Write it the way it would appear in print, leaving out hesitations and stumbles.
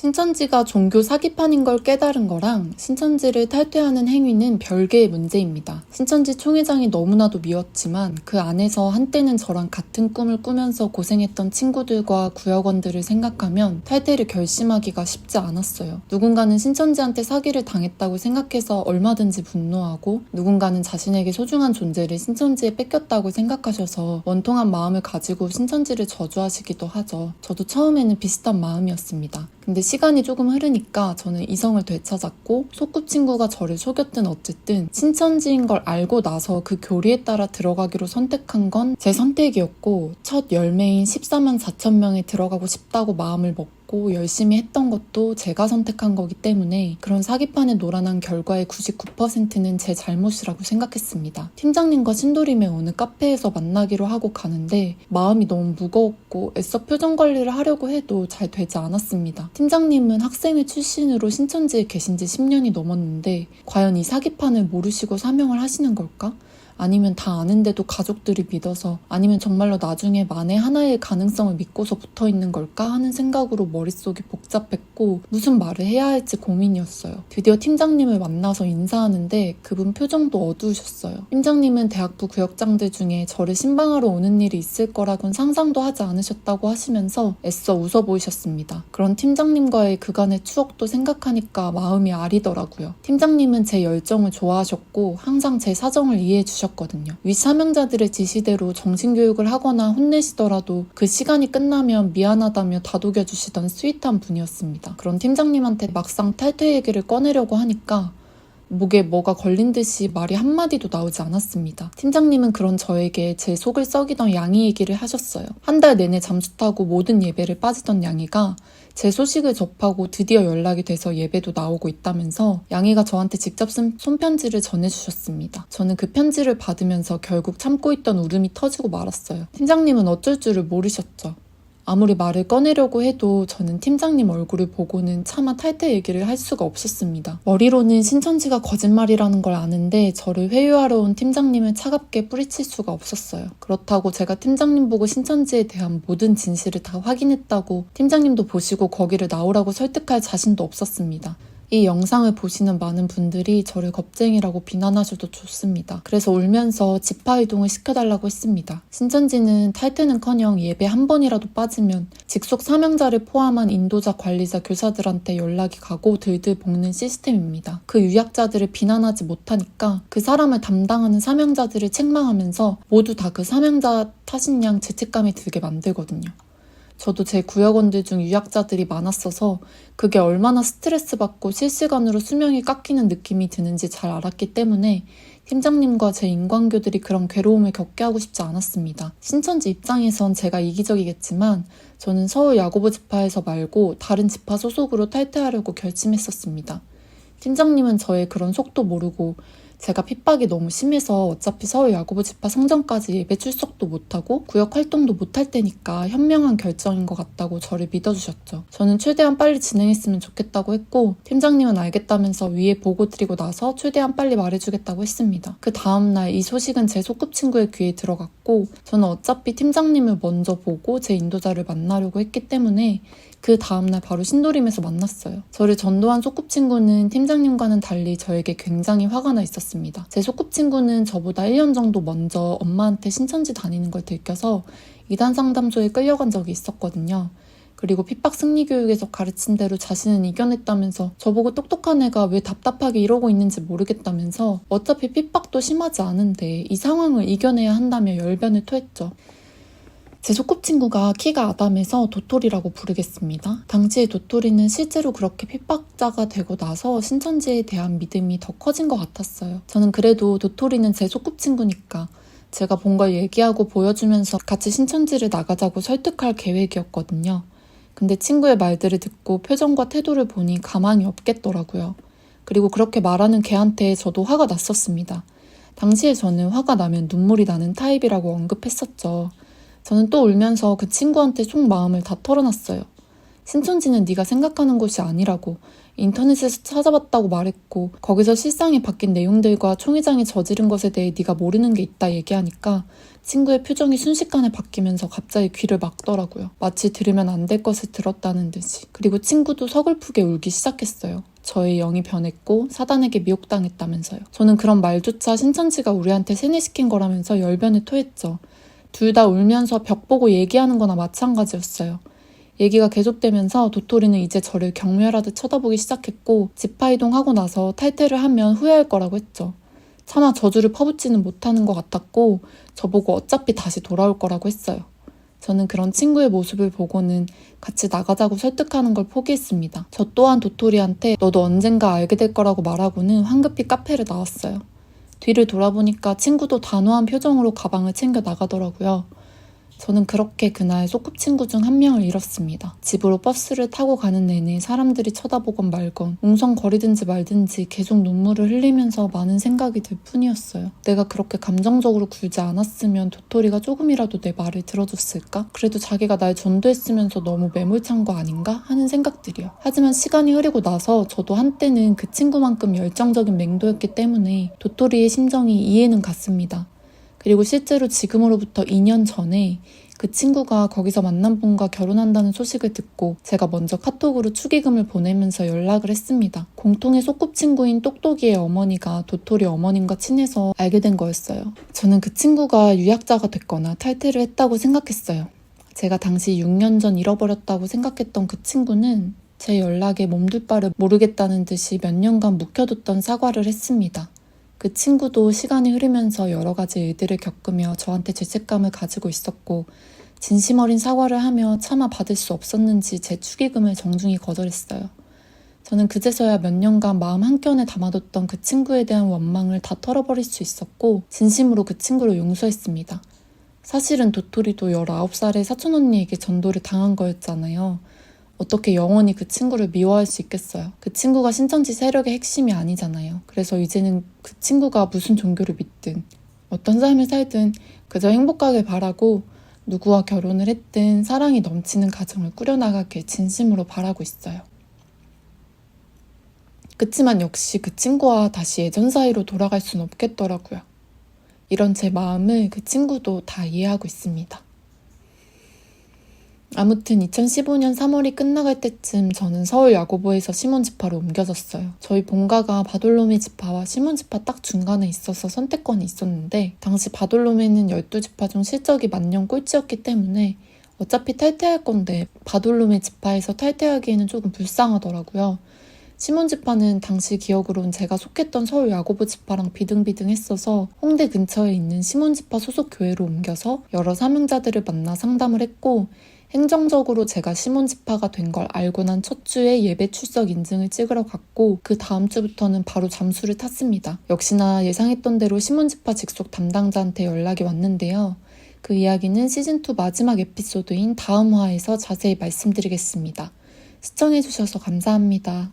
신천지가 종교 사기판인 걸 깨달은 거랑 신천지를 탈퇴하는 행위는 별개의 문제입니다. 신천지 총회장이 너무나도 미웠지만 그 안에서 한때는 저랑 같은 꿈을 꾸면서 고생했던 친구들과 구역원들을 생각하면 탈퇴를 결심하기가 쉽지 않았어요. 누군가는 신천지한테 사기를 당했다고 생각해서 얼마든지 분노하고, 누군가는 자신에게 소중한 존재를 신천지에 뺏겼다고 생각하셔서 원통한 마음을 가지고 신천지를 저주하시기도 하죠. 저도 처음에는 비슷한 마음이었습니다. 근데 시간이 조금 흐르니까 저는 이성을 되찾았고, 소꿉친구가 저를 속였든 어쨌든 신천지인 걸 알고 나서 그 교리에 따라 들어가기로 선택한 건 제 선택이었고, 첫 열매인 14만 4천 명에 들어가고 싶다고 마음을 먹고 열심히 했던 것도 제가 선택한 거기 때문에 그런 사기판에 노란한 결과의 99%는 제 잘못이라고 생각했습니다. 팀장님과 신도림의 어느 카페에서 만나기로 하고 가는데 마음이 너무 무거웠고 애써 표정 관리를 하려고 해도 잘 되지 않았습니다. 팀장님은 학생회 출신으로 신천지에 계신 지 10년이 넘었는데 과연 이 사기판을 모르시고 사명을 하시는 걸까? 아니면 다 아는데도 가족들이 믿어서, 아니면 정말로 나중에 만에 하나의 가능성을 믿고서 붙어있는 걸까 하는 생각으로 머릿속이 복잡했고 무슨 말을 해야 할지 고민이었어요. 드디어 팀장님을 만나서 인사하는데 그분 표정도 어두우셨어요. 팀장님은 대학부 구역장들 중에 저를 신방하러 오는 일이 있을 거라곤 상상도 하지 않으셨다고 하시면서 애써 웃어 보이셨습니다. 그런 팀장님과의 그간의 추억도 생각하니까 마음이 아리더라고요. 팀장님은 제 열정을 좋아하셨고 항상 제 사정을 이해해 주셨거든요. 윗 사명자들의 지시대로 정신교육을 하거나 혼내시더라도 그 시간이 끝나면 미안하다며 다독여주시던 스윗한 분이었습니다. 그런 팀장님한테 막상 탈퇴 얘기를 꺼내려고 하니까 목에 뭐가 걸린 듯이 말이 한마디도 나오지 않았습니다. 팀장님은 그런 저에게 제 속을 썩이던 양이 얘기를 하셨어요. 한 달 내내 잠수 타고 모든 예배를 빠지던 양이가 제 소식을 접하고 드디어 연락이 돼서 예배도 나오고 있다면서 양이가 저한테 직접 쓴 손편지를 전해주셨습니다. 저는 그 편지를 받으면서 결국 참고 있던 울음이 터지고 말았어요. 팀장님은 어쩔 줄을 모르셨죠. 아무리 말을 꺼내려고 해도 저는 팀장님 얼굴을 보고는 차마 탈퇴 얘기를 할 수가 없었습니다. 머리로는 신천지가 거짓말이라는 걸 아는데 저를 회유하러 온 팀장님을 차갑게 뿌리칠 수가 없었어요. 그렇다고 제가 팀장님 보고 신천지에 대한 모든 진실을 다 확인했다고 팀장님도 보시고 거기를 나오라고 설득할 자신도 없었습니다. 이 영상을 보시는 많은 분들이 저를 겁쟁이라고 비난하셔도 좋습니다. 그래서 울면서 지파이동을 시켜달라고 했습니다. 신천지는 탈퇴는커녕 예배 한 번이라도 빠지면 직속 사명자를 포함한 인도자, 관리자, 교사들한테 연락이 가고 들들 볶는 시스템입니다. 그 유약자들을 비난하지 못하니까 그 사람을 담당하는 사명자들을 책망하면서 모두 다 그 사명자 탓인 양 죄책감이 들게 만들거든요. 저도 제 구역원들 중 유약자들이 많았어서 그게 얼마나 스트레스 받고 실시간으로 수명이 깎이는 느낌이 드는지 잘 알았기 때문에 팀장님과 제 인관교들이 그런 괴로움을 겪게 하고 싶지 않았습니다. 신천지 입장에선 제가 이기적이겠지만 저는 서울 야고보 지파에서 말고 다른 지파 소속으로 탈퇴하려고 결심했었습니다. 팀장님은 저의 그런 속도 모르고 제가 핍박이 너무 심해서 어차피 서울 야고보 지파 성전까지 예배 출석도 못하고 구역 활동도 못할 테니까 현명한 결정인 것 같다고 저를 믿어주셨죠. 저는 최대한 빨리 진행했으면 좋겠다고 했고 팀장님은 알겠다면서 위에 보고 드리고 나서 최대한 빨리 말해주겠다고 했습니다. 그 다음날 이 소식은 제 소꿉친구의 귀에 들어갔고 저는 어차피 팀장님을 먼저 보고 제 인도자를 만나려고 했기 때문에 그 다음날 바로 신도림에서 만났어요. 저를 전도한 소꿉친구는 팀장님과는 달리 저에게 굉장히 화가 나 있었습니다. 제 소꿉친구는 저보다 1년 정도 먼저 엄마한테 신천지 다니는 걸 들켜서 이단 상담소에 끌려간 적이 있었거든요. 그리고 핍박 승리교육에서 가르친 대로 자신은 이겨냈다면서 저보고 똑똑한 애가 왜 답답하게 이러고 있는지 모르겠다면서 어차피 핍박도 심하지 않은데 이 상황을 이겨내야 한다며 열변을 토했죠. 제 소꿉친구가 키가 아담해서 도토리라고 부르겠습니다. 당시에 도토리는 실제로 그렇게 핍박자가 되고 나서 신천지에 대한 믿음이 더 커진 것 같았어요. 저는 그래도 도토리는 제 소꿉친구니까 제가 뭔가 얘기하고 보여주면서 같이 신천지를 나가자고 설득할 계획이었거든요. 근데 친구의 말들을 듣고 표정과 태도를 보니 가망이 없겠더라고요. 그리고 그렇게 말하는 걔한테 저도 화가 났었습니다. 당시에 저는 화가 나면 눈물이 나는 타입이라고 언급했었죠. 저는 또 울면서 그 친구한테 속 마음을 다 털어놨어요. 신천지는 네가 생각하는 곳이 아니라고. 인터넷에서 찾아봤다고 말했고 거기서 실상이 바뀐 내용들과 총회장이 저지른 것에 대해 네가 모르는 게 있다 얘기하니까 친구의 표정이 순식간에 바뀌면서 갑자기 귀를 막더라고요. 마치 들으면 안 될 것을 들었다는 듯이. 그리고 친구도 서글프게 울기 시작했어요. 저의 영이 변했고 사단에게 미혹당했다면서요. 저는 그런 말조차 신천지가 우리한테 세뇌시킨 거라면서 열변을 토했죠. 둘 다 울면서 벽 보고 얘기하는 거나 마찬가지였어요. 얘기가 계속되면서 도토리는 이제 저를 경멸하듯 쳐다보기 시작했고 지파이동하고 나서 탈퇴를 하면 후회할 거라고 했죠. 차마 저주를 퍼붓지는 못하는 것 같았고 저보고 어차피 다시 돌아올 거라고 했어요. 저는 그런 친구의 모습을 보고는 같이 나가자고 설득하는 걸 포기했습니다. 저 또한 도토리한테 너도 언젠가 알게 될 거라고 말하고는 황급히 카페를 나왔어요. 뒤를 돌아보니까 친구도 단호한 표정으로 가방을 챙겨 나가더라고요. 저는 그렇게 그날 소꿉친구 중 한 명을 잃었습니다. 집으로 버스를 타고 가는 내내 사람들이 쳐다보건 말건 웅성거리든지 말든지 계속 눈물을 흘리면서 많은 생각이 들 뿐이었어요. 내가 그렇게 감정적으로 굴지 않았으면 도토리가 조금이라도 내 말을 들어줬을까? 그래도 자기가 날 전도했으면서 너무 매몰찬 거 아닌가? 하는 생각들이요. 하지만 시간이 흐르고 나서 저도 한때는 그 친구만큼 열정적인 맹도였기 때문에 도토리의 심정이 이해는 갔습니다. 그리고 실제로 지금으로부터 2년 전에 그 친구가 거기서 만난 분과 결혼한다는 소식을 듣고 제가 먼저 카톡으로 축의금을 보내면서 연락을 했습니다. 공통의 소꿉친구인 똑똑이의 어머니가 도토리 어머님과 친해서 알게 된 거였어요. 저는 그 친구가 유약자가 됐거나 탈퇴를 했다고 생각했어요. 제가 당시 6년 전 잃어버렸다고 생각했던 그 친구는 제 연락에 몸둘 바를 모르겠다는 듯이 몇 년간 묵혀뒀던 사과를 했습니다. 그 친구도 시간이 흐르면서 여러 가지 일들을 겪으며 저한테 죄책감을 가지고 있었고 진심 어린 사과를 하며 차마 받을 수 없었는지 제 축의금을 정중히 거절했어요. 저는 그제서야 몇 년간 마음 한켠에 담아뒀던 그 친구에 대한 원망을 다 털어버릴 수 있었고 진심으로 그 친구를 용서했습니다. 사실은 도토리도 19살의 사촌언니에게 전도를 당한 거였잖아요. 어떻게 영원히 그 친구를 미워할 수 있겠어요. 그 친구가 신천지 세력의 핵심이 아니잖아요. 그래서 이제는 그 친구가 무슨 종교를 믿든 어떤 삶을 살든 그저 행복하길 바라고 누구와 결혼을 했든 사랑이 넘치는 가정을 꾸려나가길 진심으로 바라고 있어요. 그치만 역시 그 친구와 다시 예전 사이로 돌아갈 순 없겠더라고요. 이런 제 마음을 그 친구도 다 이해하고 있습니다. 아무튼 2015년 3월이 끝나갈 때쯤 저는 서울 야고보에서 시몬지파로 옮겨졌어요. 저희 본가가 바돌로미 지파와 시몬지파 딱 중간에 있어서 선택권이 있었는데 당시 바돌로미는 12지파 중 실적이 만년 꼴찌였기 때문에 어차피 탈퇴할 건데 바돌로미 지파에서 탈퇴하기에는 조금 불쌍하더라고요. 시몬지파는 당시 기억으론 제가 속했던 서울 야고보 지파랑 비등비등했어서 홍대 근처에 있는 시몬지파 소속 교회로 옮겨서 여러 사명자들을 만나 상담을 했고 행정적으로 제가 시몬지파가 된 걸 알고 난 첫 주에 예배 출석 인증을 찍으러 갔고 그 다음 주부터는 바로 잠수를 탔습니다. 역시나 예상했던 대로 시몬지파 직속 담당자한테 연락이 왔는데요. 그 이야기는 시즌2 마지막 에피소드인 다음 화에서 자세히 말씀드리겠습니다. 시청해주셔서 감사합니다.